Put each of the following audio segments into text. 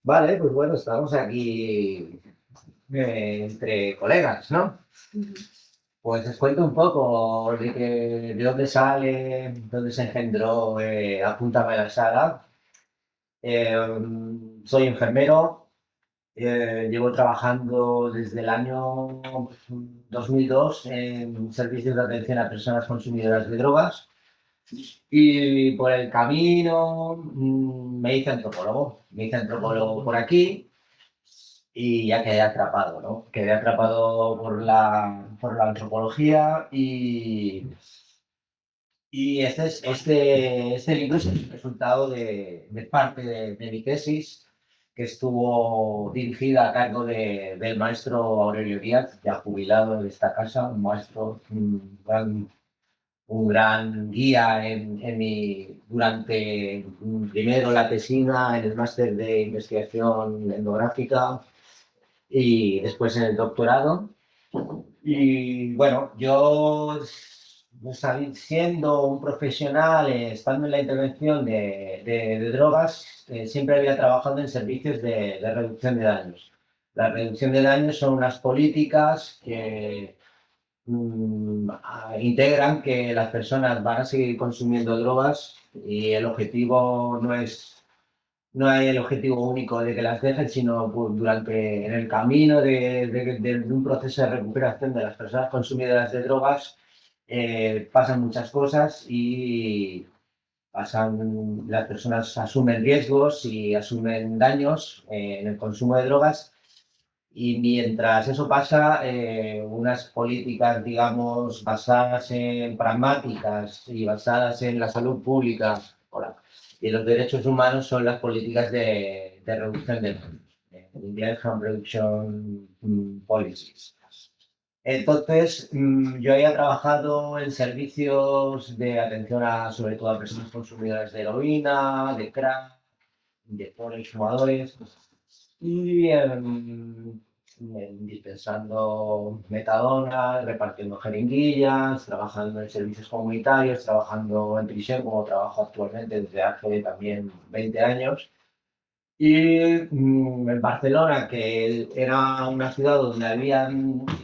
Vale, pues bueno, estamos aquí entre colegas, ¿no? Pues les cuento un poco de dónde sale, dónde se engendró Apúntame a la Sala. Soy enfermero, llevo trabajando desde el año 2002 en servicios de atención a personas consumidoras de drogas y por el camino me hice antropólogo por aquí y ya quedé atrapado, ¿no? Quedé atrapado por la antropología y este libro es el resultado de parte de mi tesis que estuvo dirigida a cargo del maestro Aurelio Díaz, ya jubilado de esta casa, un maestro, un gran guía durante primero la tesina, en el máster de investigación etnográfica y después en el doctorado. Y bueno, yo siendo un profesional, estando en la intervención de drogas, siempre había trabajado en servicios de reducción de daños. La reducción de daños son unas políticas que integran que las personas van a seguir consumiendo drogas y el objetivo no hay el objetivo único de que las dejen, sino pues, en el camino de un proceso de recuperación de las personas consumidoras de drogas, pasan muchas cosas y las personas asumen riesgos y asumen daños en el consumo de drogas. Y mientras eso pasa, unas políticas, digamos, basadas en pragmáticas y basadas en la salud pública y en los derechos humanos son las políticas de reducción de daños, Indian Harm Reduction Policies. Entonces, yo había trabajado en servicios de atención sobre todo a personas consumidoras de heroína, de crack, de fumadores y dispensando metadona, repartiendo jeringuillas, trabajando en servicios comunitarios, trabajando en prisión, como trabajo actualmente desde hace también 20 años. Y en Barcelona, que era una ciudad donde había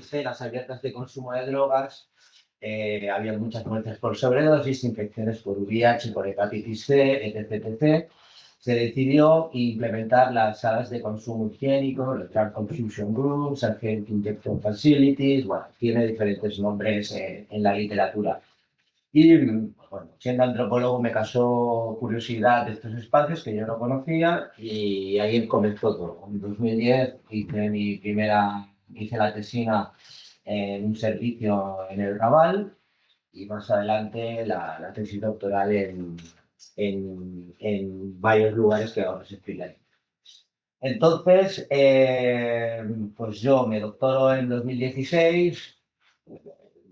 cenas abiertas de consumo de drogas, había muchas muertes por sobredosis, infecciones por VIH, por hepatitis C, etc. Se decidió implementar las salas de consumo higiénico, los Drug Consumption Groups, Health Injection Facilities, bueno, tiene diferentes nombres en la literatura. Y bueno, siendo antropólogo me causó curiosidad de estos espacios que yo no conocía y ahí comenzó todo. En 2010 hice la tesina en un servicio en el Raval y más adelante la tesis doctoral en varios lugares que ahora os explicaré. Entonces, pues yo me doctoro en 2016.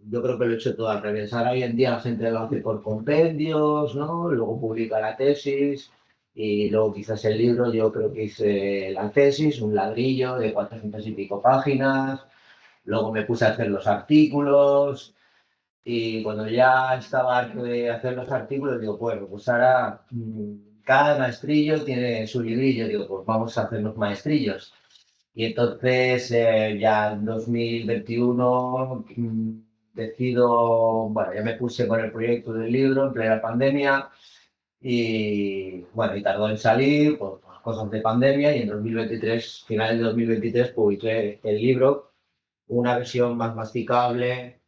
Yo creo que lo he hecho todo al revés. Ahora hoy en día la gente lo hace por compendios, ¿no? Luego publica la tesis y luego quizás el libro. Yo creo que hice la tesis, un ladrillo de 400 y pico páginas. Luego me puse a hacer los artículos y cuando ya estaba harto de hacer los artículos, digo, bueno, pues ahora cada maestrillo tiene su librillo. Digo, pues vamos a hacer los maestrillos. Y entonces ya en 2021 bueno, ya me puse con el proyecto del libro en plena pandemia y bueno, y tardó en salir por cosas de pandemia y en 2023, finales de 2023, publiqué el libro, una versión más masticable,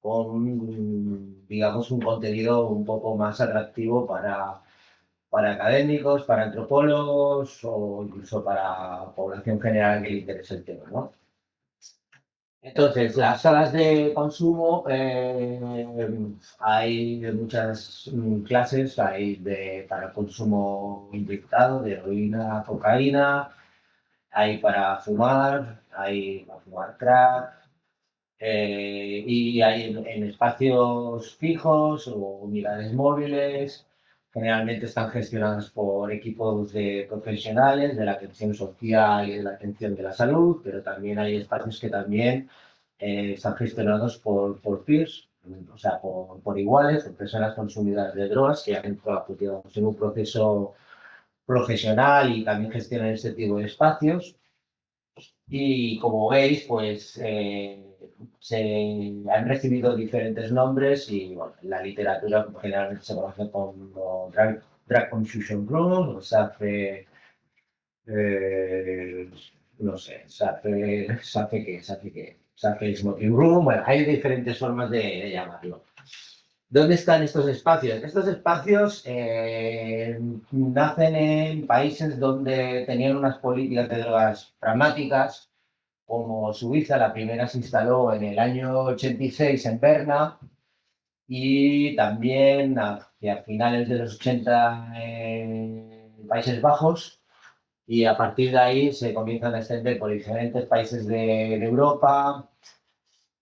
con, digamos, un contenido un poco más atractivo para académicos, para antropólogos o incluso para población general que le interese el tema, ¿no? Entonces, las salas de consumo, hay de muchas clases, hay para consumo inyectado de heroína, cocaína, hay para fumar crack, y hay en espacios fijos o unidades móviles, generalmente están gestionadas por equipos de profesionales de la atención social y de la atención de la salud, pero también hay espacios que también están gestionados por peers, o sea, por iguales, por personas consumidoras de drogas que ya entran, pues, digamos, en un proceso profesional y también gestionan este tipo de espacios. Y como veis, pues se han recibido diferentes nombres y bueno, en la literatura generalmente se conoce como Drug Confusion Room, o SAFE, eh, no sé, SAFE Smoking Room, bueno, hay diferentes formas de llamarlo. ¿Dónde están estos espacios? Estos espacios nacen en países donde tenían unas políticas de drogas dramáticas, como Suiza. La primera se instaló en el año 86 en Berna y también hacia finales de los 80 en Países Bajos, y a partir de ahí se comienzan a extender por diferentes países de Europa,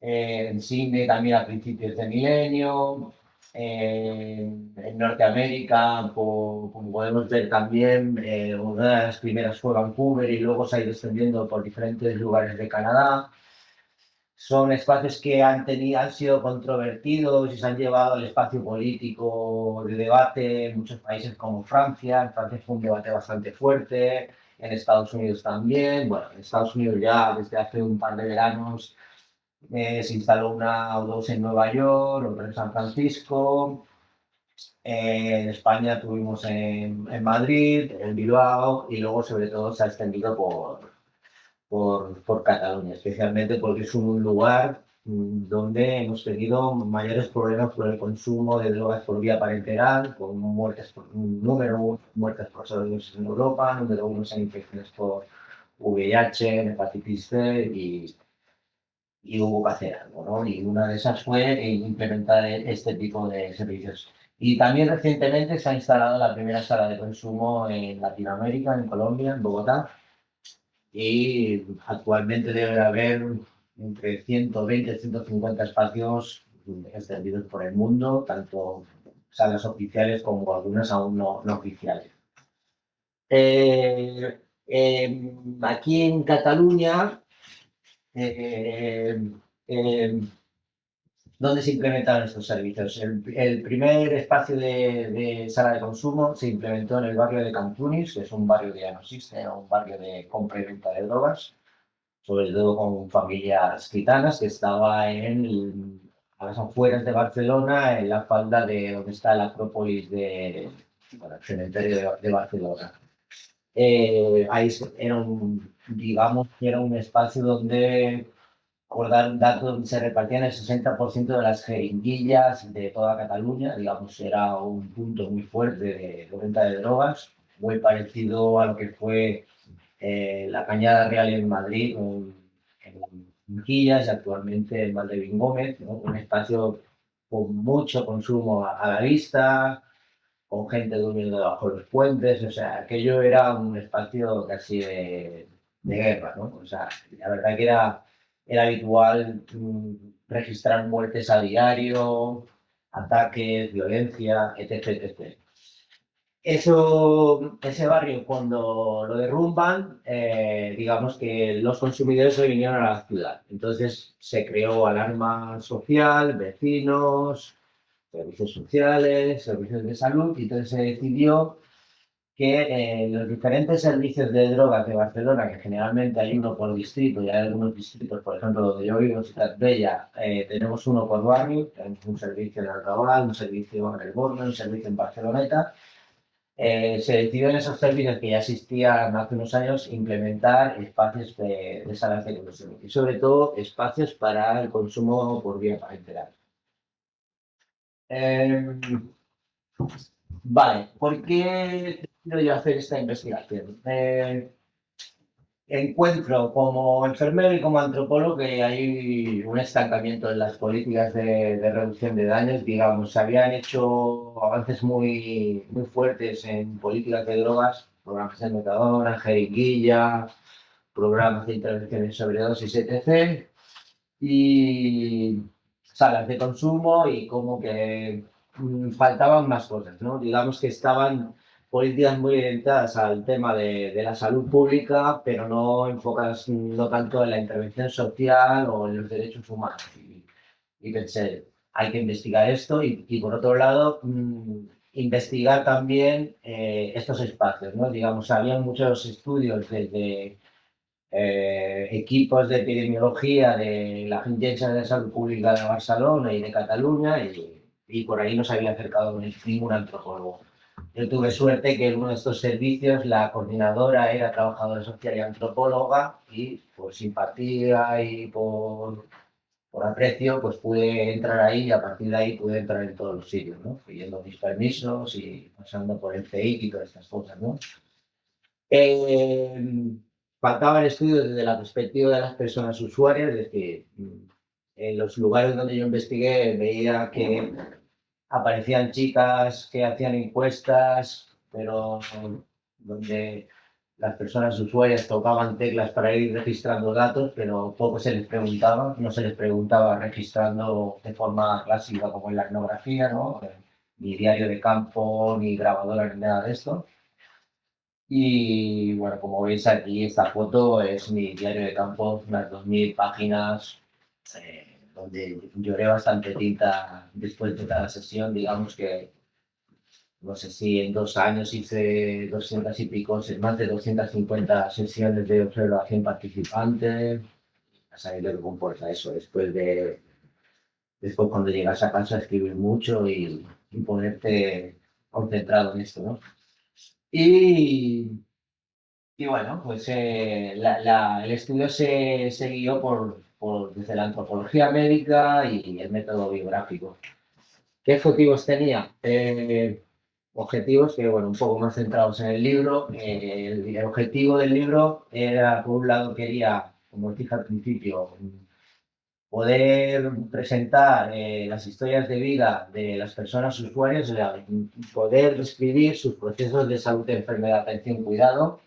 en Sydney también a principios de milenio, en Norteamérica, como podemos ver también, una de las primeras fue Vancouver y luego se ha ido extendiendo por diferentes lugares de Canadá. Son espacios que han sido controvertidos y se han llevado al espacio político de debate en muchos países como Francia. En Francia fue un debate bastante fuerte, en Estados Unidos también. Bueno, en Estados Unidos ya desde hace un par de veranos se instaló una o dos en Nueva York, otra en San Francisco. En España tuvimos en Madrid, en Bilbao, y luego sobre todo se ha extendido por Cataluña, especialmente porque es un lugar donde hemos tenido mayores problemas por el consumo de drogas por vía parenteral, con muertes, número uno, muertes por sobredosis en Europa, número uno en infecciones por VIH, hepatitis C, y hubo que hacer algo, ¿no? Y una de esas fue implementar este tipo de servicios. Y también recientemente se ha instalado la primera sala de consumo en Latinoamérica, en Colombia, en Bogotá, y actualmente debe haber entre 120 y 150 espacios extendidos por el mundo, tanto salas oficiales como algunas aún no oficiales. Aquí en Cataluña, eh, eh, ¿dónde se implementaron estos servicios? El primer espacio de sala de consumo se implementó en el barrio de Cantunis, que es un barrio que ya no existe, un barrio de compra y venta de drogas, sobre todo con familias gitanas, que estaba a las afueras de Barcelona, en la falda de donde está la Acrópolis bueno, el cementerio de Barcelona. Ahí digamos, que era un espacio donde, por dar un dato, donde se repartían el 60% de las jeringuillas de toda Cataluña. Digamos, era un punto muy fuerte de venta de drogas, muy parecido a lo que fue la Cañada Real en Madrid, en Quillas, y actualmente en Valdevín Gómez, ¿no? Un espacio con mucho consumo a la vista, con gente durmiendo debajo de los puentes. O sea, aquello era un espacio casi de guerra, ¿no? O sea, la verdad que era habitual registrar muertes a diario, ataques, violencia, etc, etc. Ese barrio, cuando lo derrumban, digamos que los consumidores se vinieron a la ciudad. Entonces se creó alarma social, vecinos, servicios sociales, servicios de salud, y entonces se decidió que los diferentes servicios de drogas de Barcelona, que generalmente hay uno por distrito, y hay algunos distritos, por ejemplo, donde yo vivo, en Ciudad Bella, tenemos uno por barrio, tenemos un servicio en Alcalá, un servicio en El Borne, un servicio en Barceloneta. Se decidió en esos servicios que ya existían hace unos años implementar espacios de salas de consumo y sobre todo espacios para el consumo por vía parenteral. Eh, vale, ¿por qué quiero yo hacer esta investigación? Encuentro como enfermero y como antropólogo que hay un estancamiento en las políticas de reducción de daños. Digamos, se habían hecho avances muy fuertes en políticas de drogas, programas de metadona, jeringuilla, programas de intervención en sobredosis, etc. Y salas de consumo, y como que faltaban más cosas, ¿no? Digamos que estaban políticas muy orientadas al tema de la salud pública, pero no enfocadas no tanto en la intervención social o en los derechos humanos. Y pensé, hay que investigar esto y por otro lado, investigar también estos espacios, ¿no? Digamos, había muchos estudios desde equipos de epidemiología de la Agencia de Salud Pública de Barcelona y de Cataluña y por ahí no se había acercado ningún antropólogo. Yo tuve suerte que en uno de estos servicios la coordinadora era trabajadora social y antropóloga y por simpatía y por aprecio pues pude entrar ahí y a partir de ahí pude entrar en todos los sitios, ¿no? Pidiendo mis permisos y pasando por el CEIC y todas estas cosas, ¿no? Eh, Faltaba el estudio desde la perspectiva de las personas usuarias, es decir, en los lugares donde yo investigué veía que aparecían chicas que hacían encuestas, pero donde las personas usuarias tocaban teclas para ir registrando datos, pero poco se les preguntaba, no se les preguntaba registrando de forma clásica como en la etnografía, ¿no? Ni diario de campo, ni grabadora, ni nada de esto. Y bueno, como veis aquí, esta foto es mi diario de campo, unas 2000 páginas, donde lloré bastante tinta después de cada sesión. Digamos que no sé si en 2 años hice 200 y pico, más de 250 sesiones de observación participante. A saber lo que comporta eso, después cuando llegas a casa a escribir mucho y ponerte concentrado en esto, ¿no? Y Y bueno, pues el estudio se guió desde la antropología médica y el método biográfico. ¿Qué objetivos tenía? Objetivos que, bueno, un poco más centrados en el libro. El objetivo del libro era, por un lado, quería, como os dije al principio, poder presentar las historias de vida de las personas usuarias, o sea, poder describir sus procesos de salud, enfermedad, atención, cuidado,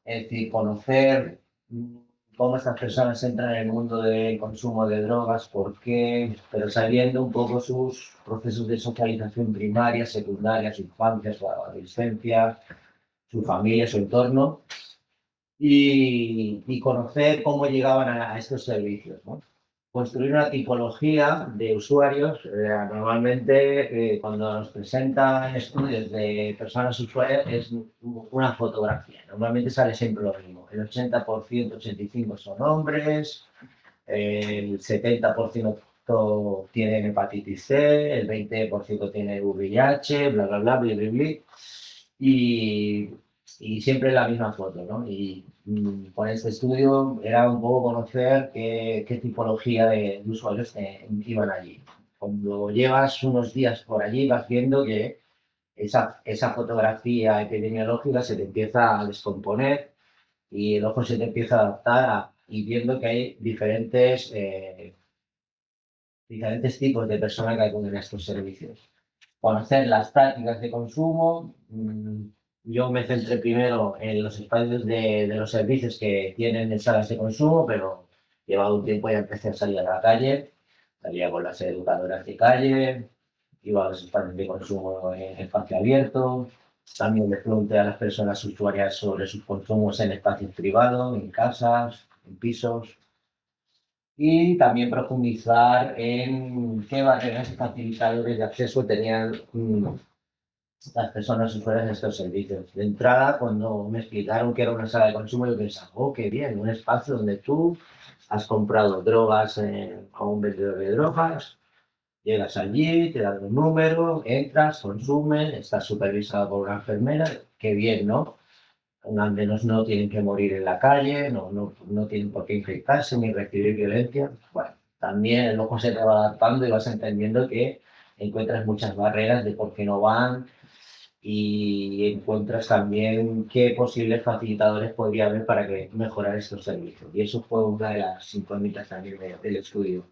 es decir, conocer cómo estas personas entran en el mundo del consumo de drogas, por qué, pero sabiendo un poco sus procesos de socialización primaria, secundaria, su infancia, su adolescencia, su familia, su entorno, y conocer cómo llegaban a estos servicios, ¿no? Construir una tipología de usuarios. Normalmente, cuando nos presentan estudios de personas usuarias, es una fotografía. Normalmente sale siempre lo mismo. El 80%, 85% son hombres, el 70% tienen hepatitis C, el 20% tiene VIH, bla, bla, bla, bla, bla, bla. Y, y siempre la misma foto, ¿no? Y con este estudio era un poco conocer qué tipología de usuarios iban allí. Cuando llevas unos días por allí vas viendo que esa fotografía epidemiológica se te empieza a descomponer y el ojo se te empieza a adaptar y viendo que hay diferentes tipos de personas que acuden a estos servicios. Conocer las prácticas de consumo. Yo me centré primero en los espacios de los servicios que tienen en salas de consumo, pero llevado un tiempo ya empecé a salir a la calle, salía con las educadoras de calle, iba a los espacios de consumo en espacio abierto, también les pregunté a las personas usuarias sobre sus consumos en espacios privados, en casas, en pisos, y también profundizar en qué barreras y facilitadores de acceso tenían las personas usuarias de estos servicios. De entrada, cuando me explicaron que era una sala de consumo, yo pensaba, oh, qué bien, un espacio donde tú has comprado drogas a un vendedor de drogas, llegas allí, te dan un número, entras, consumes, estás supervisado por una enfermera, qué bien, ¿no? Al menos no tienen que morir en la calle, no tienen por qué infectarse ni recibir violencia. Bueno, también el ojo se te va adaptando y vas entendiendo que encuentras muchas barreras de por qué no van y encuentras también qué posibles facilitadores podría haber para mejorar estos servicios. Y eso fue una de las incógnitas también del estudio.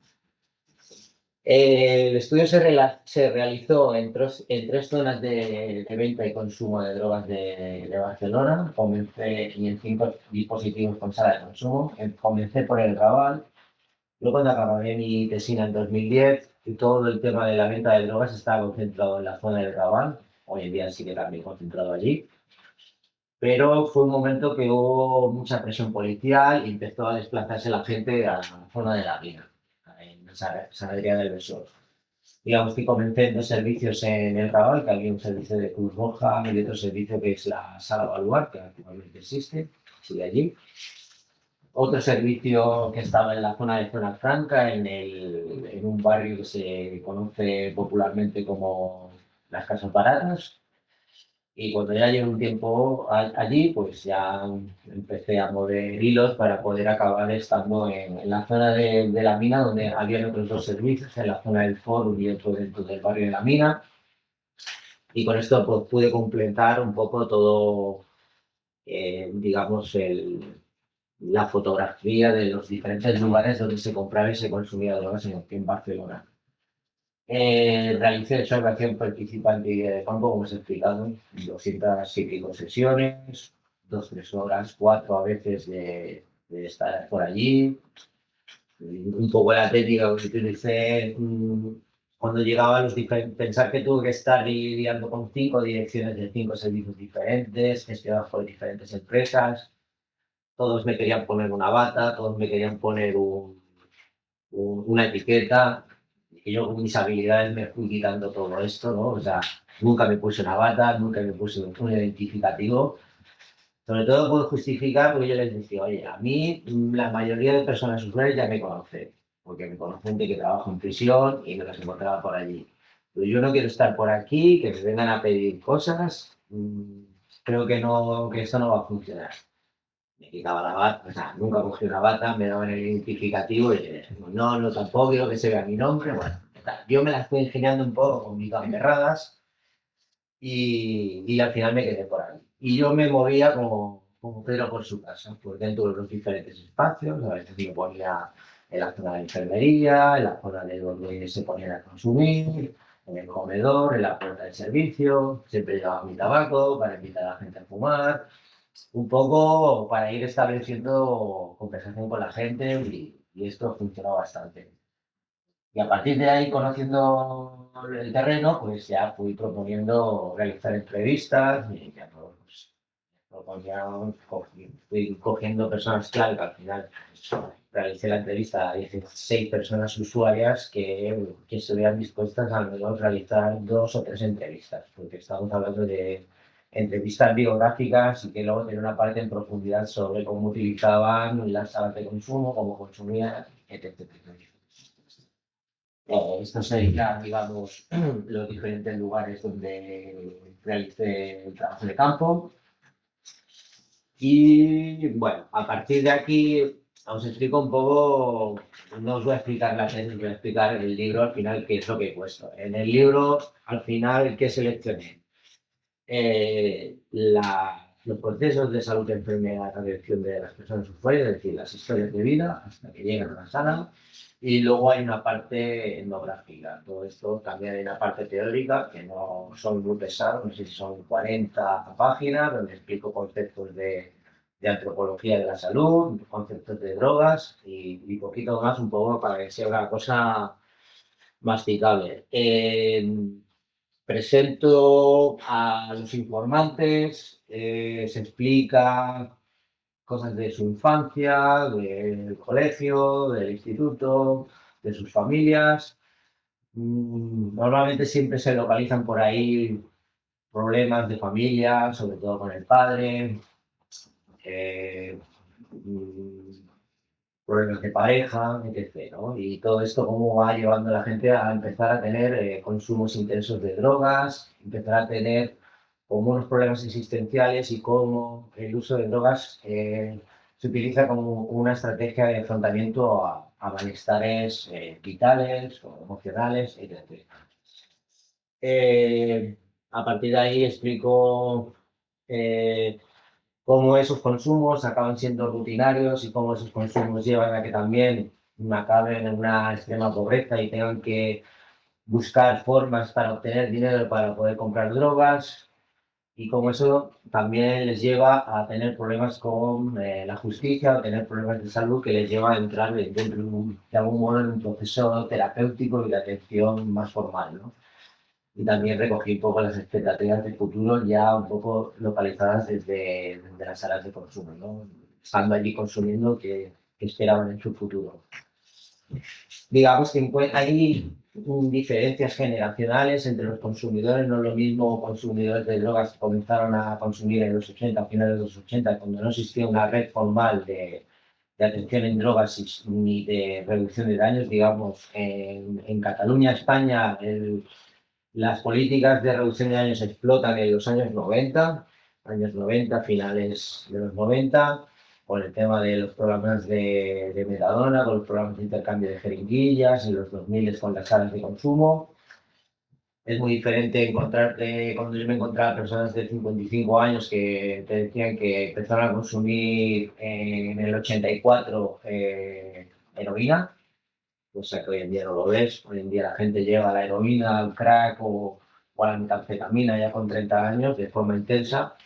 El estudio se realizó en tres zonas de venta y consumo de drogas de Barcelona. Comencé y en 5 dispositivos con sala de consumo. Comencé por el Raval. Luego, cuando acabé mi tesina en 2010, todo el tema de la venta de drogas está concentrado en la zona del Raval. Hoy en día sigue también concentrado allí. Pero fue un momento que hubo mucha presión policial y empezó a desplazarse la gente a la zona de la mina, en San Adrián del Besós. Digamos que comencé en dos servicios en el Raval, que había un servicio de Cruz Roja y otro servicio que es la Sala Baluar, que actualmente existe, sigue allí. Otro servicio que estaba en la zona de Zona Franca, en un barrio que se conoce popularmente como las Casas Baratas. Y cuando ya llevo un tiempo allí, pues ya empecé a mover hilos para poder acabar estando en la zona de la mina, donde había otros dos servicios, en la zona del foro y otro dentro del barrio de la mina. Y con esto pues, pude completar un poco todo, digamos, la fotografía de los diferentes lugares donde se compraba y se consumía drogas en Barcelona. Realicé observación participante y de campo, como os he explicado, 200 y pico sesiones, 2, 3 horas, 4 a veces de estar por allí. Un poco la técnica que utilicé cuando llegaba a los diferentes, pensar que tuve que estar lidiando con 5 direcciones de 5 servicios diferentes, gestionados por diferentes empresas. Todos me querían poner una bata, todos me querían poner una etiqueta, y yo con mis habilidades me fui quitando todo esto, ¿no? O sea, nunca me puse una bata, nunca me puse un identificativo. Sobre todo puedo justificar porque yo les decía, oye, a mí la mayoría de personas usuarias ya me conocen, porque me conocen de que trabajo en prisión y me las encontraba por allí. Pero yo no quiero estar por aquí, que me vengan a pedir cosas, creo que no, que esto no va a funcionar. Me quitaba la bata, o sea, nunca cogí una bata, me daban el identificativo y no, no, tampoco quiero que se vea mi nombre, bueno, yo me las fui ingeniando un poco con mis gamberradas y al final me quedé por ahí. Y yo me movía como Pedro por su casa, por dentro de los diferentes espacios, a veces me ponía en la zona de enfermería, en la zona de donde se ponían a consumir, en el comedor, en la puerta del servicio, siempre llevaba mi tabaco para invitar a la gente a fumar, un poco para ir estableciendo conversación con la gente y esto funcionó bastante. Y a partir de ahí, conociendo el terreno, pues ya fui proponiendo realizar entrevistas y ya pues, fui cogiendo personas clave, que al final realicé la entrevista a 16 personas usuarias que estuvieran dispuestas al menos realizar 2 o 3 entrevistas, porque estamos hablando de entrevistas biográficas y que luego tener una parte en profundidad sobre cómo utilizaban las salas de consumo, cómo consumían, etc. Estos serían, digamos, los diferentes lugares donde realicé el trabajo de campo. Y bueno, a partir de aquí os explico un poco, no os voy a explicar la tesis, voy a explicar el libro al final qué es lo que he puesto. En el libro, al final, ¿qué seleccioné? Los procesos de salud, enfermedad, atención de las personas usuarias, es decir, las historias de vida hasta que llegan a la sala. Y luego hay una parte etnográfica. Todo esto también hay una parte teórica que no son muy pesados, no sé si son 40 páginas, donde explico conceptos de antropología de la salud, conceptos de drogas y poquito más, un poco para que sea una cosa masticable. Presento a los informantes, se explica cosas de su infancia, del colegio, del instituto, de sus familias. Normalmente siempre se localizan por ahí problemas de familia, sobre todo con el padre, eh, mm, problemas de pareja, etc., ¿no? Y todo esto cómo va llevando a la gente a empezar a tener consumos intensos de drogas, empezar a tener como unos problemas existenciales y cómo el uso de drogas se utiliza como una estrategia de enfrentamiento a malestares vitales o emocionales, etc. Eh, a partir de ahí explico eh, cómo esos consumos acaban siendo rutinarios y cómo esos consumos llevan a que también acaben en una extrema pobreza y tengan que buscar formas para obtener dinero para poder comprar drogas y como eso también les lleva a tener problemas con la justicia, a tener problemas de salud que les lleva a entrar de algún modo en un proceso terapéutico y de atención más formal, ¿no? Y también recogí un poco las expectativas de futuro ya un poco localizadas desde las salas de consumo, ¿no? Estando allí consumiendo que esperaban en su futuro. Digamos que hay diferencias generacionales entre los consumidores, no es lo mismo consumidores de drogas que comenzaron a consumir en los 80, a finales de los 80, cuando no existía una red formal de atención en drogas ni de reducción de daños, digamos, en Cataluña, España, las políticas de reducción de daños explotan en los años 90, finales de los 90, con el tema de los programas de metadona, con los programas de intercambio de jeringuillas, en los 2000 con las salas de consumo. Es muy diferente encontrarte, cuando yo me encontraba personas de 55 años que te decían que empezaron a consumir en el 84 heroína, cosa que hoy en día no lo ves. Hoy en día la gente lleva la heroína, al crack o a la metanfetamina ya con 30 años de forma intensa,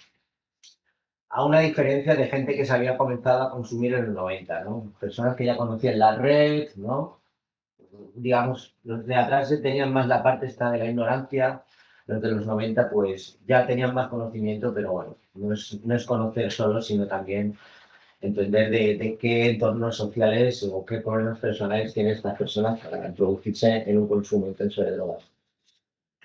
a una diferencia de gente que se había comenzado a consumir en el 90, ¿no? Personas que ya conocían la red, ¿no? Digamos, los de atrás tenían más la parte esta de la ignorancia, los de los 90 pues ya tenían más conocimiento, pero bueno, no es conocer solo, sino también entender de qué entornos sociales o qué problemas personales tienen estas personas para introducirse en un consumo intenso de drogas.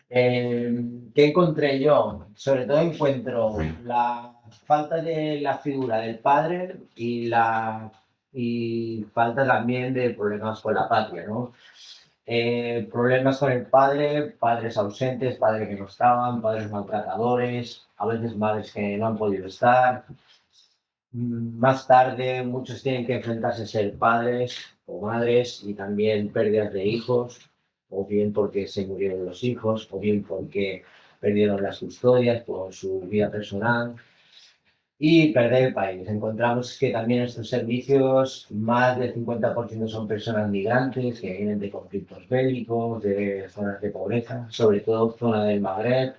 ¿Qué encontré yo? Sobre todo encuentro la falta de la figura del padre y falta también de problemas con la patria, ¿no? Problemas con el padre, padres ausentes, padres que no estaban, padres maltratadores, a veces madres que no han podido estar. Más tarde, muchos tienen que enfrentarse a ser padres o madres y también pérdidas de hijos, o bien porque se murieron los hijos, o bien porque perdieron las custodias por su vida personal y perder el país. Encontramos que también estos servicios, más del 50% son personas migrantes que vienen de conflictos bélicos, de zonas de pobreza, sobre todo zona del Magreb,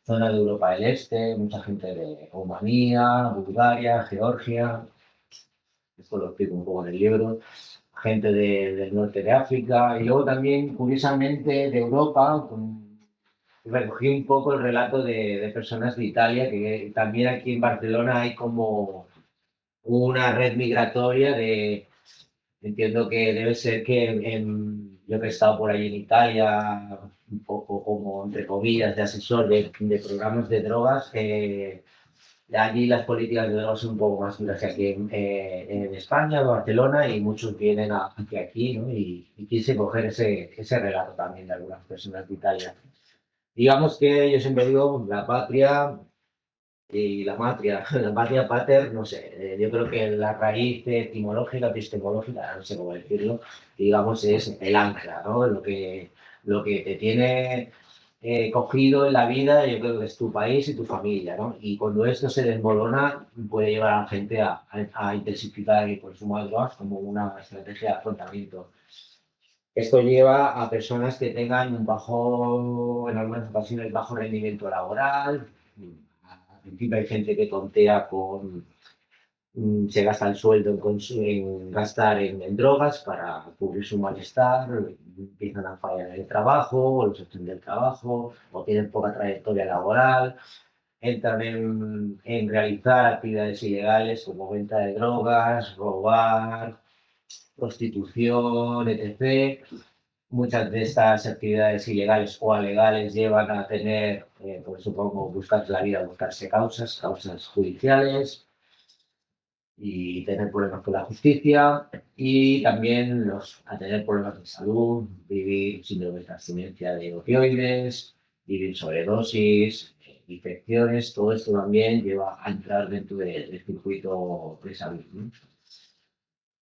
zona de Europa del Este, mucha gente de Rumanía, Bulgaria, Georgia, esto lo explico un poco en el libro, gente del norte de África y luego también, curiosamente, de Europa, recogí un poco el relato de personas de Italia, que también aquí en Barcelona hay como una red migratoria entiendo que debe ser que yo que he estado por ahí en Italia, un poco como entre comillas de asesor de programas de drogas, allí las políticas de drogas son un poco más duras que aquí en España, en Barcelona, y muchos vienen hacia aquí, ¿no? Y quise coger ese relato también de algunas personas de Italia. Digamos que yo siempre digo, la patria y la matria, la patria pater, no sé, yo creo que la raíz etimológica, epistemológica, no sé cómo decirlo, digamos, es el ancla, ¿no? Lo que te tiene cogido en la vida, yo creo que es tu país y tu familia, ¿no? Y cuando esto se desmorona, puede llevar a la gente a intensificar el consumo de drogas como una estrategia de afrontamiento. Esto lleva a personas que tengan un bajo, en algunas ocasiones, bajo rendimiento laboral. Al principio hay gente que tontea se gasta el sueldo en gastar en drogas para cubrir su malestar, empiezan a fallar en el trabajo, o los echan del trabajo, o tienen poca trayectoria laboral, entran en realizar actividades ilegales como venta de drogas, robar, prostitución, etc. Muchas de estas actividades ilegales o alegales llevan a tener, pues supongo, buscarse la vida, buscarse causas judiciales y tener problemas con la justicia y también a tener problemas de salud, vivir síndrome de abstinencia de opioides, vivir sobredosis, infecciones, todo esto también lleva a entrar dentro del circuito de salud, ¿no?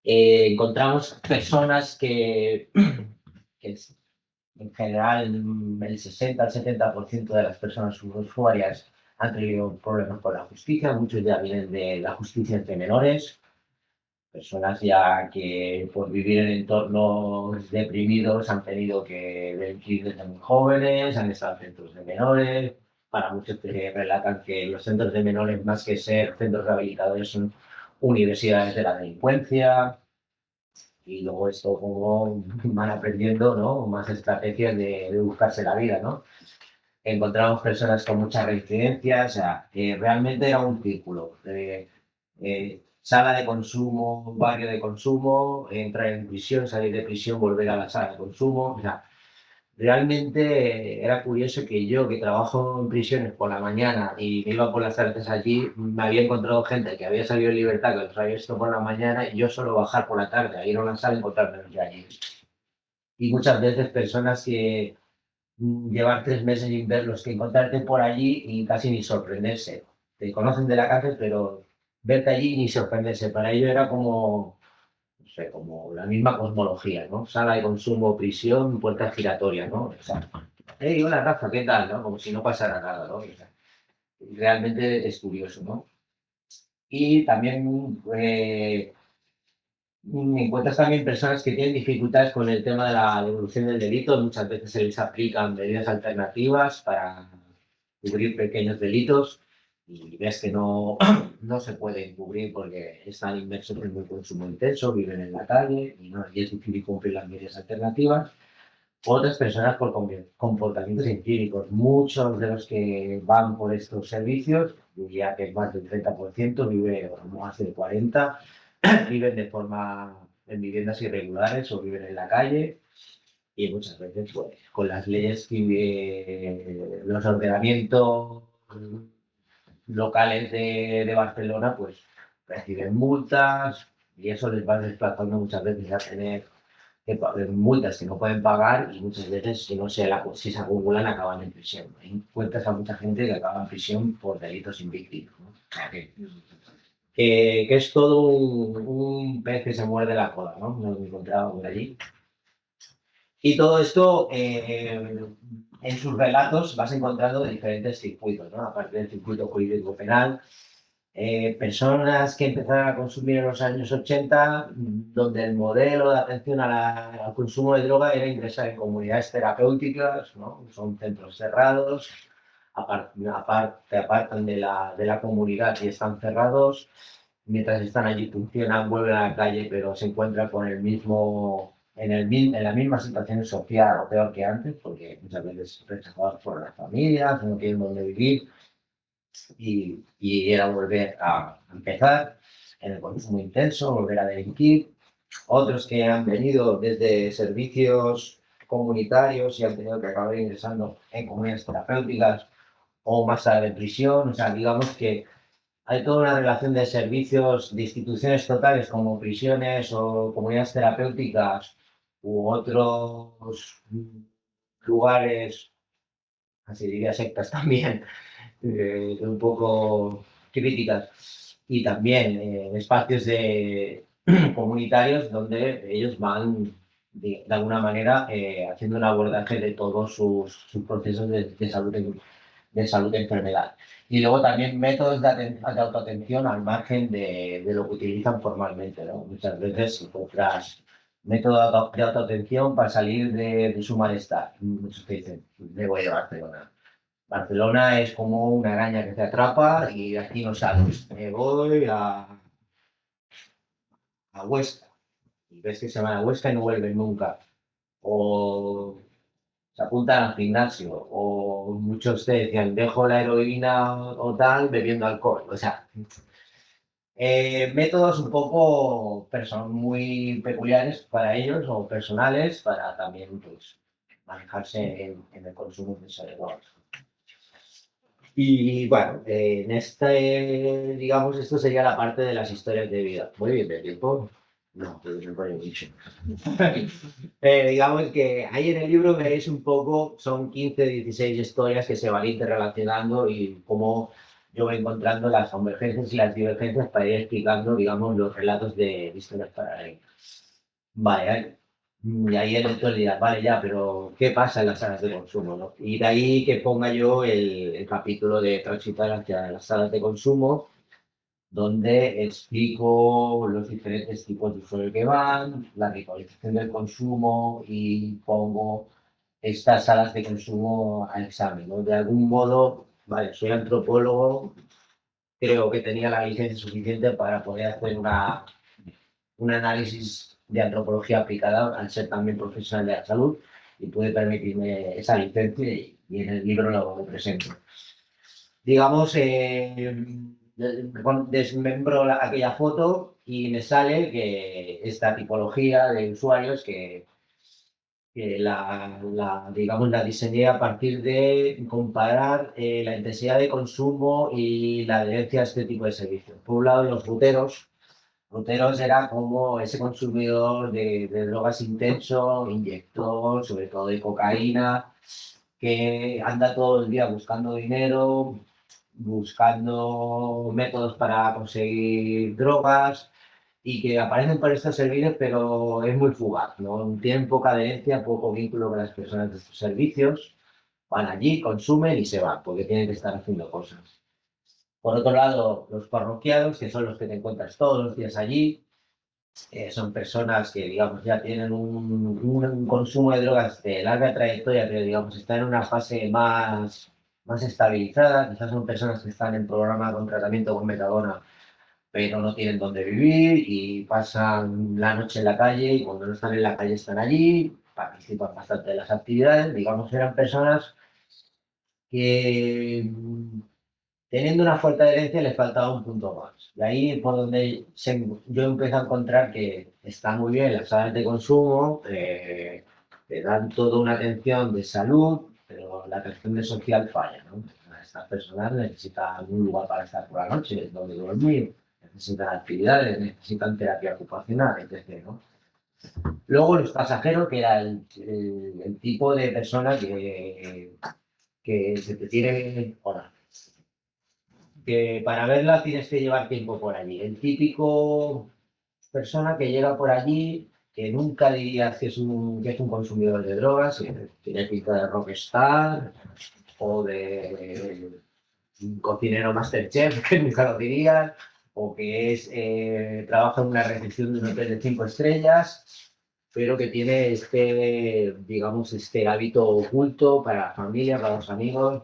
Encontramos personas que en general, el 60 al 70% de las personas usuarias han tenido problemas con la justicia, muchos ya vienen de la justicia entre menores, personas ya que por vivir en entornos deprimidos han tenido que delinquir desde muy jóvenes, han estado en centros de menores, para muchos que relatan que los centros de menores, más que ser centros rehabilitadores, son universidades de la delincuencia. Y luego esto como van aprendiendo, ¿no? Más estrategias de buscarse la vida, ¿no? Encontramos personas con mucha reincidencia, o sea, realmente era un círculo. Sala de consumo, barrio de consumo, entrar en prisión, salir de prisión, volver a la sala de consumo. O sea, realmente era curioso que yo, que trabajo en prisiones por la mañana y me iba por las tardes allí, me había encontrado gente que había salido en libertad, que los había visto por la mañana, y yo solo bajar por la tarde a ir a una sala y encontrarme ya allí. Y muchas veces personas que llevar 3 meses sin verlos, que encontrarte por allí y casi ni sorprenderse. Te conocen de la cárcel, pero verte allí y ni sorprenderse. Para ello era como, no sé, como la misma cosmología, ¿no? Sala de consumo, prisión, puerta giratoria, ¿no? O sea, hey, hola Rafa, ¿qué tal? ¿No? Como si no pasara nada, ¿no? O sea, realmente es curioso, ¿no? Y también encuentras también personas que tienen dificultades con el tema de la devolución del delito. Muchas veces se les aplican medidas alternativas para cubrir pequeños delitos y ves que no, no se pueden cubrir porque están inmersos en un consumo intenso, viven en la calle y es difícil cumplir las medidas alternativas. Otras personas por comportamientos incívicos. Muchos de los que van por estos servicios, diría que más del 30% vive, o más del 40%, viven de forma en viviendas irregulares o viven en la calle y muchas veces pues, con las leyes que los ordenamientos locales de Barcelona pues reciben multas y eso les va desplazando muchas veces a tener multas que no pueden pagar y muchas veces si se acumulan acaban en prisión. Encuentras a mucha gente que acaba en prisión por delitos invictos, ¿no? O sea, que es todo un pez que se muerde la cola, ¿no? Nos lo encontraba por allí. Y todo esto, en sus relatos vas encontrando diferentes circuitos, ¿no? Aparte del circuito jurídico penal, personas que empezaron a consumir en los años 80, donde el modelo de atención al consumo de droga era ingresar en comunidades terapéuticas, ¿no? Son centros cerrados, te apartan de la comunidad y están cerrados. Mientras están allí funcionan, vuelven a la calle, pero se encuentran con el mismo, en la misma situación social o peor que antes, porque muchas veces rechazados por las familias, no tienen dónde vivir y era volver a empezar en el consumo intenso, volver a delinquir. Otros que han venido desde servicios comunitarios y han tenido que acabar ingresando en comunidades terapéuticas o más tarde en prisión. O sea, digamos que hay toda una relación de servicios, de instituciones totales como prisiones o comunidades terapéuticas u otros lugares, así diría sectas también, un poco críticas y también espacios comunitarios donde ellos van de alguna manera haciendo un abordaje de todos sus procesos de salud de enfermedad. Y luego también métodos de autoatención al margen de lo que utilizan formalmente, ¿no? Muchas veces encuentras métodos de autoatención para salir de su malestar. Muchos te dicen, me voy a Barcelona. Barcelona es como una araña que te atrapa y de aquí no sales. Me voy a Huesca. Y ves que se van a Huesca y no vuelven nunca. O se apuntan al gimnasio. O muchos te decían, dejo la heroína o tal bebiendo alcohol. O sea, métodos un poco muy peculiares para ellos o personales para también pues, manejarse en el consumo de drogas. Y bueno, en digamos, esto sería la parte de las historias de vida. Muy bien, de tiempo. No, pero me parece mucho. Digamos que ahí en el libro veréis un poco, son 15, 16 historias que se van interrelacionando y cómo yo voy encontrando las convergencias y las divergencias para ir explicando, digamos, los relatos de historias paralelas. Vale, y ahí el lector dirá, vale, ya, pero ¿qué pasa en las salas de consumo, no? Y de ahí que ponga yo el capítulo de transitar hacia las salas de consumo, donde explico los diferentes tipos de usuario que van, la ritualización del consumo y pongo estas salas de consumo al examen, ¿no? De algún modo vale, soy antropólogo, creo que tenía la licencia suficiente para poder hacer un análisis de antropología aplicada al ser también profesional de la salud y pude permitirme esa licencia y en el libro lo presento. Digamos, desmembro aquella foto y me sale que esta tipología de usuarios que digamos, la diseñé a partir de comparar la intensidad de consumo y la adherencia a este tipo de servicios. Por un lado, los ruteros. Ruteros era como ese consumidor de drogas intenso, inyector, sobre todo de cocaína, que anda todo el día buscando dinero, buscando métodos para conseguir drogas y que aparecen por estos servicios, pero es muy fugaz, ¿no? Tienen poca adherencia, poco vínculo con las personas de estos servicios, van allí, consumen y se van, porque tienen que estar haciendo cosas. Por otro lado, los parroquianos, que son los que te encuentras todos los días allí, son personas que, digamos, ya tienen un consumo de drogas de larga trayectoria, pero, digamos, están en una fase más estabilizada. Quizás son personas que están en programa con tratamiento con metadona, pero no tienen dónde vivir y pasan la noche en la calle y cuando no están en la calle están allí, participan bastante de las actividades. Digamos, eran personas que teniendo una fuerte adherencia les faltaba un punto más. Y ahí es por donde yo empecé a encontrar que está muy bien las salas de consumo, te dan toda una atención de salud, pero la atención de social falla, ¿no? Estas personas necesitan un lugar para estar por la noche, donde dormir, necesitan actividades, necesitan terapia ocupacional, etc., ¿no? Luego los pasajeros, que era el tipo de persona que se te tiene... Hola, que para verla tienes que llevar tiempo por allí. El típico persona que llega por allí, que nunca dirías que es un consumidor de drogas, que tiene pinta de rockstar o de un cocinero Masterchef, que nunca lo dirías, o que trabaja en una recepción de un hotel de 5 estrellas, pero que tiene digamos, este hábito oculto para la familia, para los amigos.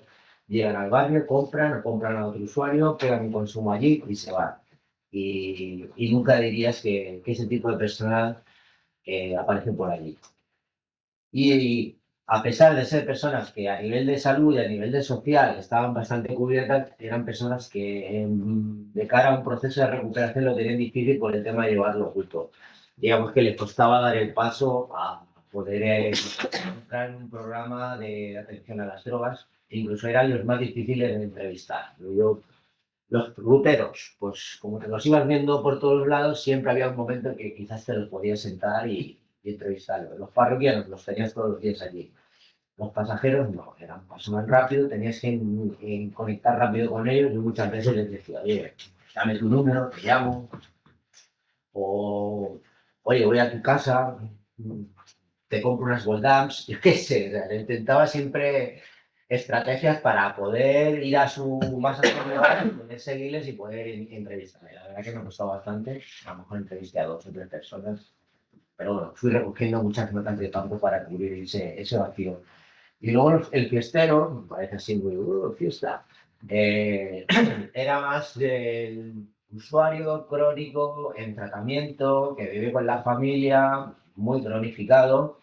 Llegan al barrio, compran o compran a otro usuario, pegan un consumo allí y se van. Y nunca dirías que ese tipo de personas aparece por allí. Y a pesar de ser personas que a nivel de salud y a nivel de social estaban bastante cubiertas, eran personas que de cara a un proceso de recuperación lo tenían difícil por el tema de llevarlo oculto. Digamos que les costaba dar el paso a poder entrar en un programa de atención a las drogas, e incluso eran los más difíciles de entrevistar. Los ruteros, pues como te los ibas viendo por todos lados, siempre había un momento en que quizás te los podías sentar y entrevistarlos. Los parroquianos los tenías todos los días allí. Los pasajeros no, pasaban rápido, tenías que conectar rápido con ellos y muchas veces les decía, oye, dame tu número, te llamo, o oye, voy a tu casa, te compro unas Goldams, yo qué sé, o sea, intentaba siempre estrategias para poder ir a su más alto lugar, poder seguirles y poder entrevistarme. La verdad que me costó bastante, a lo mejor entrevisté a 2 o 3 personas, pero bueno, fui recogiendo muchas notas de campo para cubrir ese vacío. Y luego el fiestero, me parece así muy, fiesta, eh, era más del usuario crónico en tratamiento, que vive con la familia, muy cronificado,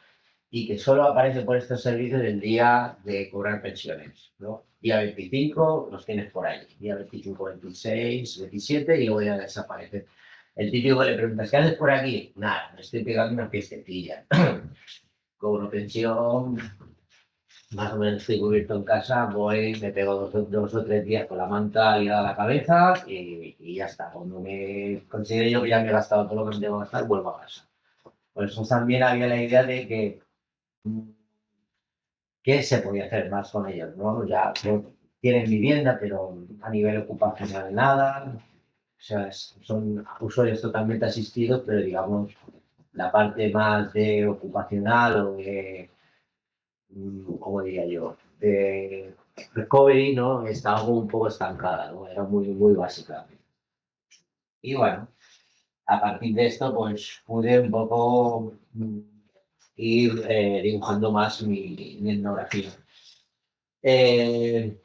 y que solo aparece por estos servicios el día de cobrar pensiones, ¿no? Día 25 los tienes por ahí, día 25, 26, 27 y luego ya desaparece. El típico que le preguntas, ¿qué haces por aquí? Nada, me estoy pegando una fiestecilla. Cobro pensión, más o menos estoy cubierto en casa, voy, me pego 2 o 3 días con la manta liada a la cabeza y ya está. Cuando me considero yo que ya me he gastado todo lo que me tengo que gastar, vuelvo a casa. Por eso también había la idea de que qué se podía hacer más con ellos, ¿no? Ya tienen vivienda, pero a nivel ocupacional nada. O sea, son usuarios totalmente asistidos, pero digamos, la parte más de ocupacional o de, ¿cómo diría yo? De recovery, ¿no? Estaba como un poco estancada, ¿no? Era muy, muy básica. Y bueno, a partir de esto, pues pude un poco ir dibujando más mi etnografía. Eh,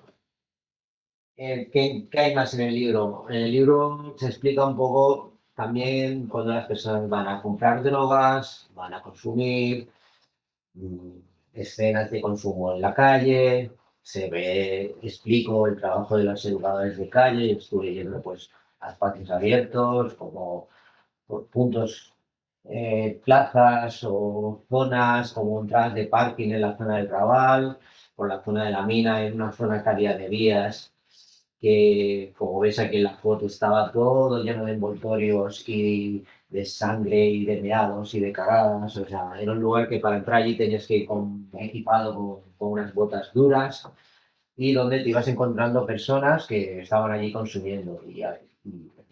¿Qué hay más en el libro? En el libro se explica un poco también cuando las personas van a comprar drogas, van a consumir, mm, escenas de consumo en la calle, se ve, explico el trabajo de los educadores de calle, y estuve yendo pues a espacios abiertos, como por puntos, plazas o zonas, como entradas de parking en la zona del Raval, por la zona de la mina, en una zona que había de vías, que como ves aquí en la foto estaba todo lleno de envoltorios y de sangre y de meados y de cagadas, o sea, era un lugar que para entrar allí tenías que ir equipado con unas botas duras y donde te ibas encontrando personas que estaban allí consumiendo. Y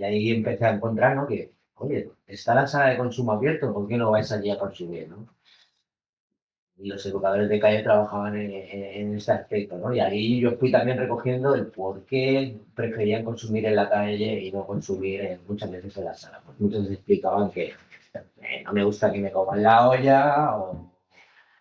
ahí empecé a encontrar, ¿no? Que, oye, está la sala de consumo abierto, ¿por qué no vais allí a consumir, ¿no? Y los educadores de calle trabajaban en este aspecto, ¿no? Y ahí yo fui también recogiendo el por qué preferían consumir en la calle y no consumir muchas veces en la sala. Pues muchos explicaban que no me gusta que me coman la olla o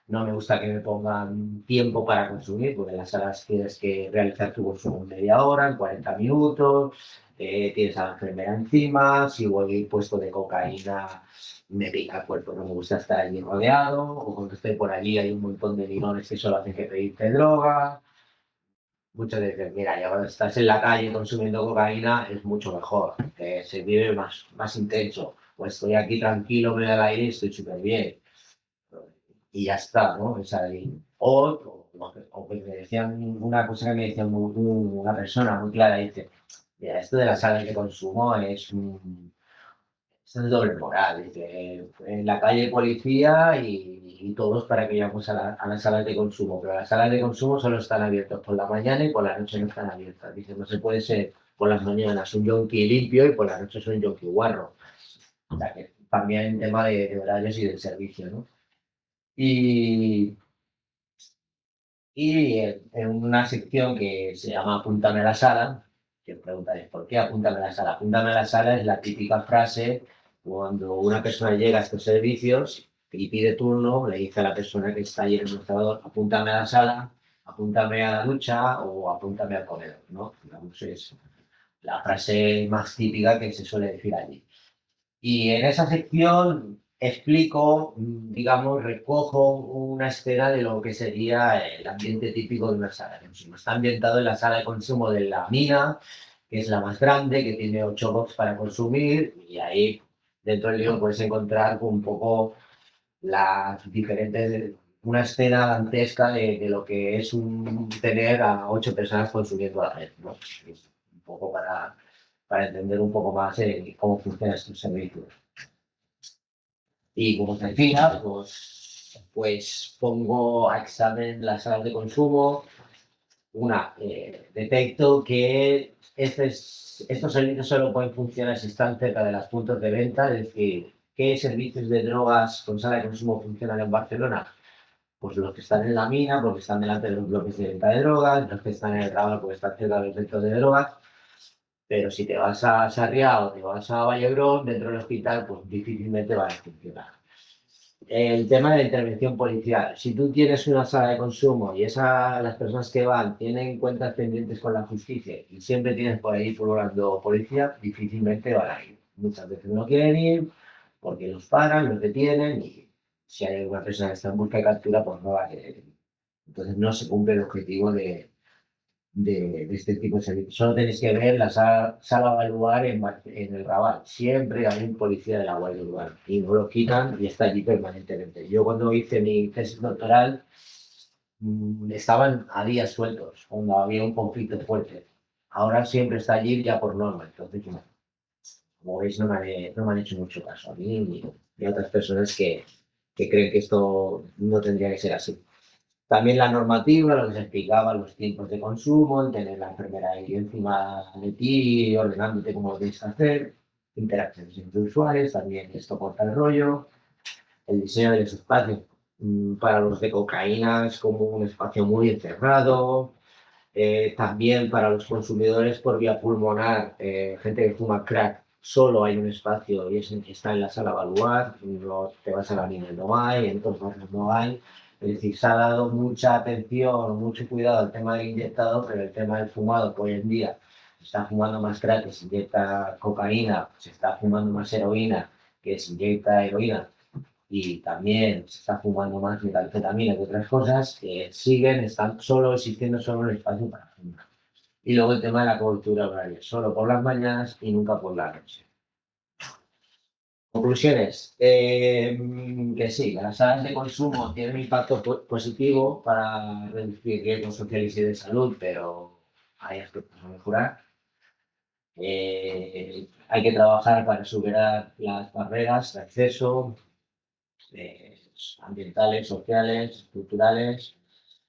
no me gusta que me pongan tiempo para consumir, porque en las salas tienes que realizar tu consumo en media hora, en 40 minutos, tienes a la enfermera encima, si voy puesto de cocaína me pica el cuerpo, no me gusta estar allí rodeado, o cuando estoy por allí hay un montón de ligones que solo hacen que pedirte droga. Muchas veces, mira, ya cuando estás en la calle consumiendo cocaína es mucho mejor, se vive más intenso. Pues estoy aquí tranquilo, me da el aire y estoy súper bien y ya está, ¿no? O sea, o que me decían una cosa que me decía una persona muy clara, dice, mira, esto de las salas de consumo es doble moral, dice, en la calle hay policía y todos para que vayamos a las salas de consumo, pero las salas de consumo solo están abiertas por la mañana y por la noche no están abiertas, dice, no se puede ser por las mañanas un yonki limpio y por la noche es un yonki guarro, o sea que también hay un tema de horarios y del servicio, ¿no? Y, y en una sección que se llama Apúntame a la sala, que os preguntaréis, ¿por qué apúntame a la sala? Apúntame a la sala es la típica frase cuando una persona llega a estos servicios y pide turno, le dice a la persona que está allí en el mostrador, apúntame a la sala, apúntame a la ducha o apúntame al comedor, ¿no? Digamos, es la frase más típica que se suele decir allí. Y en esa sección explico, digamos, recojo una escena de lo que sería el ambiente típico de una sala de consumo. Está ambientado en la sala de consumo de la mina, que es la más grande, que tiene 8 box para consumir, y ahí dentro del libro puedes encontrar un poco las diferentes, una escena dantesca de lo que es tener a 8 personas consumiendo a la vez, ¿no? Es un poco para entender un poco más cómo funcionan estos servicios. Y como decía, pues pongo a examen las salas de consumo. Detecto que estos servicios solo pueden funcionar si están cerca de los puntos de venta, es decir, ¿qué servicios de drogas con sala de consumo funcionan en Barcelona? Pues los que están en la mina, porque están delante de los bloques de venta de drogas, los que están en el Raval, porque están cerca de los centros de drogas, pero si te vas a Sarriá o te vas a Vallebrón, dentro del hospital, pues difícilmente van a funcionar. El tema de la intervención policial. Si tú tienes una sala de consumo y las personas que van tienen cuentas pendientes con la justicia y siempre tienes por ahí pululando policía, difícilmente van a ir. Muchas veces no quieren ir porque los paran, los detienen y si hay alguna persona que está en busca de captura, pues no va a querer ir. Entonces no se cumple el objetivo de este tipo de servicios. Solo tenéis que ver la sala Baluar en el Raval. Siempre hay un policía de la Guardia Urbana y no lo quitan y está allí permanentemente. Yo cuando hice mi tesis doctoral estaban a días sueltos, cuando había un conflicto fuerte. Ahora siempre está allí ya por norma. Entonces, bueno, como veis, no me han hecho mucho caso a mí ni a otras personas que creen que esto no tendría que ser así. También la normativa, lo que se explicaba, los tiempos de consumo, el tener la enfermera ahí encima de ti, ordenándote cómo lo tienes que hacer, interacciones entre usuarios, también esto corta el rollo, el diseño de los espacios para los de cocaína es como un espacio muy encerrado, también para los consumidores por vía pulmonar, gente que fuma crack, solo hay un espacio y está en la sala Baluar, no te vas a la mina, no hay, en otros barrios no hay. Es decir, se ha dado mucha atención, mucho cuidado al tema del inyectado, pero el tema del fumado, que hoy en día se está fumando más crack, que se inyecta cocaína, se está fumando más heroína, que se inyecta heroína, y también se está fumando más metanfetamina que otras cosas, que siguen, están solo existiendo solo en el espacio para fumar. Y luego el tema de la cobertura horaria, solo por las mañanas y nunca por la noche. Conclusiones, que sí, las salas de consumo tienen un impacto positivo para reducir riesgos sociales y de salud, pero hay aspectos a mejorar. Hay que trabajar para superar las barreras de acceso eh, ambientales, sociales, culturales.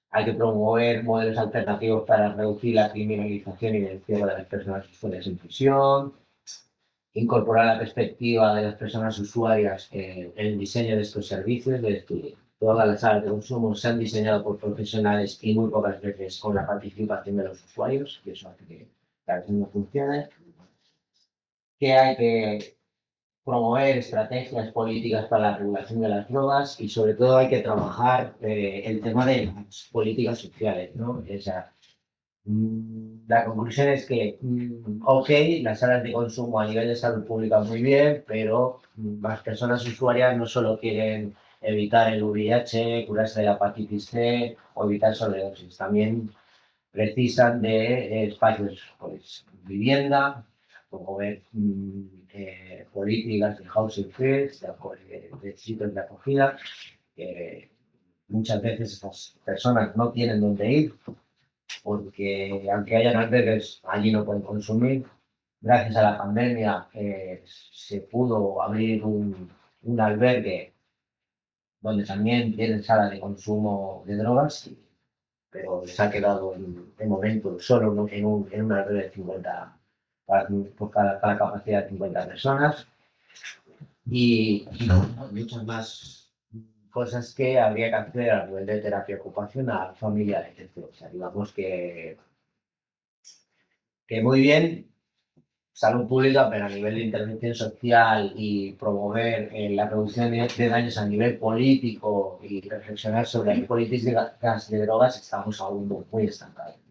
Hay que promover modelos alternativos para reducir la criminalización y el encierro de las personas usuarias en prisión, incorporar la perspectiva de las personas usuarias en el diseño de estos servicios, de decir, todas las salas de consumo se han diseñado por profesionales y muy pocas veces con la participación de los usuarios, y eso hace que la vez no funcione. Que hay que promover estrategias políticas para la regulación de las drogas y sobre todo hay que trabajar el tema de las políticas sociales, ¿no? O sea, la conclusión es que, ok, las salas de consumo a nivel de salud pública muy bien, pero las personas usuarias no solo quieren evitar el VIH, curarse de la hepatitis C o evitar sobredosis, también precisan de espacios, pues, vivienda, promover políticas de housing first, de sitios de acogida, que muchas veces estas personas no tienen dónde ir, porque aunque hayan albergues, allí no pueden consumir. Gracias a la pandemia se pudo abrir un albergue donde también tienen sala de consumo de drogas, pero se ha quedado de momento solo en un albergue de 50, por cada capacidad de 50 personas. Y muchas más cosas que habría que hacer a nivel de terapia ocupacional, familiar, etc. O sea, digamos que muy bien salud pública, pero a nivel de intervención social y promover la reducción de daños a nivel político y reflexionar sobre las políticas de drogas, estamos aún muy estancados.